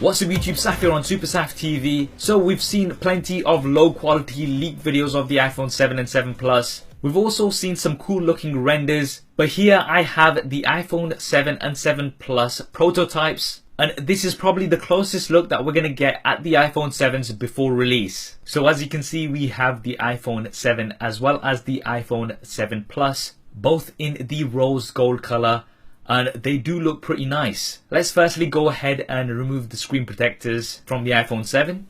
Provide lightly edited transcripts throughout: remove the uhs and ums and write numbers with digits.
What's up YouTube, Saf here on Super Saf TV. So we've seen plenty of low quality leak videos of the iPhone 7 and 7 Plus. We've also seen some cool looking renders, but here I have the iPhone 7 and 7 Plus prototypes, and this is probably the closest look that we're going to get at the iPhone 7s before release. So as you can see, we have the iPhone 7 as well as the iPhone 7 Plus, both in the rose gold color, and they do look pretty nice. Let's firstly go ahead and remove the screen protectors from the iPhone 7.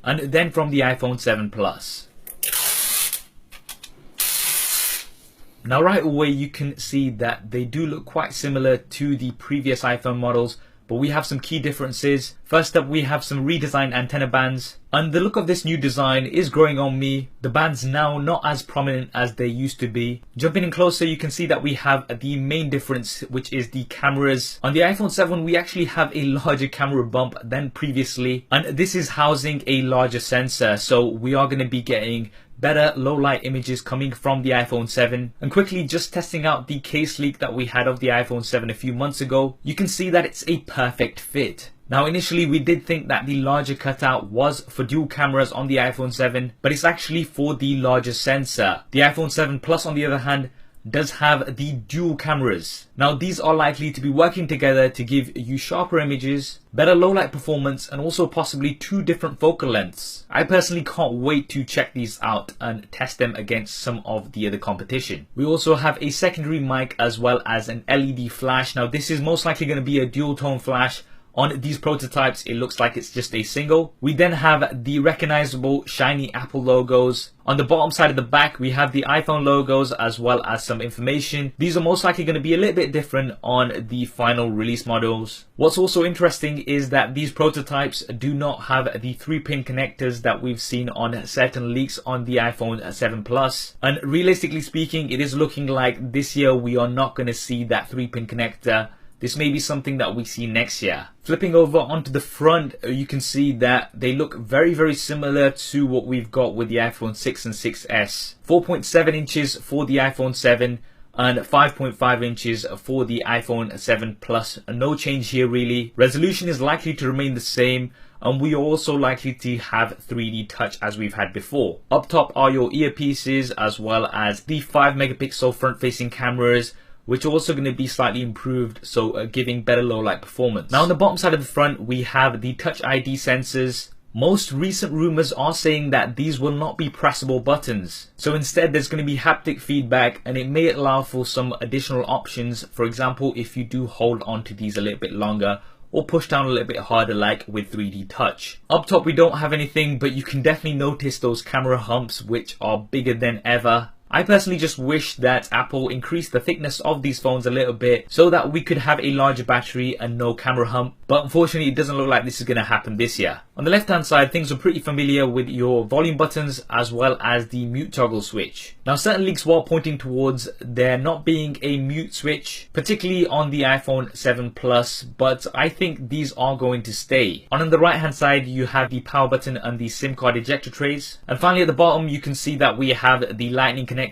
And then from the iPhone 7 Plus. Now right away you can see that they do look quite similar to the previous iPhone models, but we have some key differences. First up, we have some redesigned antenna bands, and the look of this new design is growing on me. The bands now not as prominent as they used to be. Jumping in closer, you can see that we have the main difference, which is the cameras. On the iPhone 7 we actually have a larger camera bump than previously, and this is housing a larger sensor, so we are going to be getting better low light images coming from the iPhone 7. And quickly just testing out the case leak that we had of the iPhone 7 a few months ago, you can see that it's a perfect fit. Now initially we did think that the larger cutout was for dual cameras on the iPhone 7, but it's actually for the larger sensor. The iPhone 7 Plus on the other hand does have the dual cameras. Now these are likely to be working together to give you sharper images, better low light performance, and also possibly two different focal lengths. I personally can't wait to check these out and test them against some of the other competition. We also have a secondary mic as well as an LED flash. Now this is most likely going to be a dual tone flash. On these prototypes it looks like it's just a single. We then have the recognizable shiny Apple logos. On the bottom side of the back we have the iPhone logos as well as some information. These are most likely going to be a little bit different on the final release models. What's also interesting is that these prototypes do not have the 3-pin connectors that we've seen on certain leaks on the iPhone 7 Plus. And realistically speaking, it is looking like this year we are not going to see that 3-pin connector. This may be something that we see next year. Flipping over onto the front, you can see that they look very similar to what we've got with the iPhone 6 and 6s. 4.7 inches for the iPhone 7 and 5.5 inches for the iPhone 7 Plus. No change here really. Resolution is likely to remain the same, and we are also likely to have 3D touch as we've had before. Up top are your earpieces as well as the 5 megapixel front facing cameras, which are also going to be slightly improved, so giving better low light performance. Now on the bottom side of the front we have the Touch ID sensors. Most recent rumors are saying that these will not be pressable buttons, so instead there's going to be haptic feedback, and it may allow for some additional options. For example, if you do hold on to these a little bit longer or push down a little bit harder like with 3D touch. Up top we don't have anything, but you can definitely notice those camera humps which are bigger than ever. I personally just wish that Apple increased the thickness of these phones a little bit so that we could have a larger battery and no camera hump, but unfortunately it doesn't look like this is going to happen this year. On the left hand side things are pretty familiar with your volume buttons as well as the mute toggle switch. Now certain leaks were pointing towards there not being a mute switch, particularly on the iPhone 7 Plus, but I think these are going to stay. On the right hand side you have the power button and the SIM card ejector trays, and finally at the bottom you can see that we have the lightning connector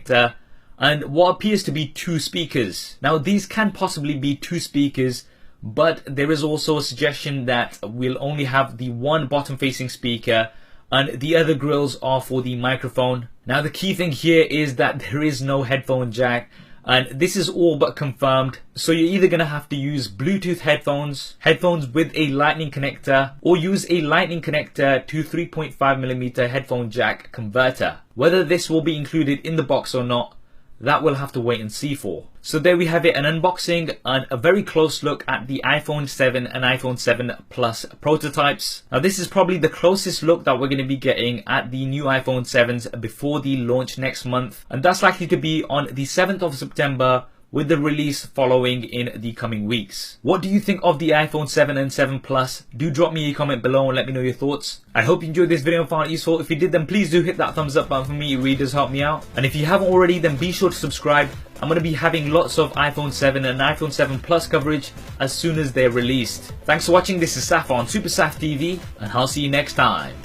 and what appears to be 2 speakers. Now these can possibly be 2 speakers, but there is also a suggestion that we'll only have the one bottom facing speaker and the other grills are for the microphone. Now the key thing here is that there is no headphone jack, and this is all but confirmed, so you're either going to have to use Bluetooth headphones with a lightning connector, or use a lightning connector to 3.5mm headphone jack converter. Whether this will be included in the box or not, that we'll have to wait and see for. So there we have it, an unboxing and a very close look at the iPhone 7 and iPhone 7 Plus prototypes. Now this is probably the closest look that we're going to be getting at the new iPhone 7s before the launch next month, and that's likely to be on the 7th of September, with the release following in the coming weeks. What do you think of the iPhone 7 and 7 Plus? Do drop me a comment below and let me know your thoughts. I hope you enjoyed this video and found it useful. If you did, then please do hit that thumbs up button for me, it really does help me out. And if you haven't already, then be sure to subscribe. I'm going to be having lots of iPhone 7 and iPhone 7 Plus coverage as soon as they're released. Thanks for watching, this is Saf on Super Saf TV, and I'll see you next time.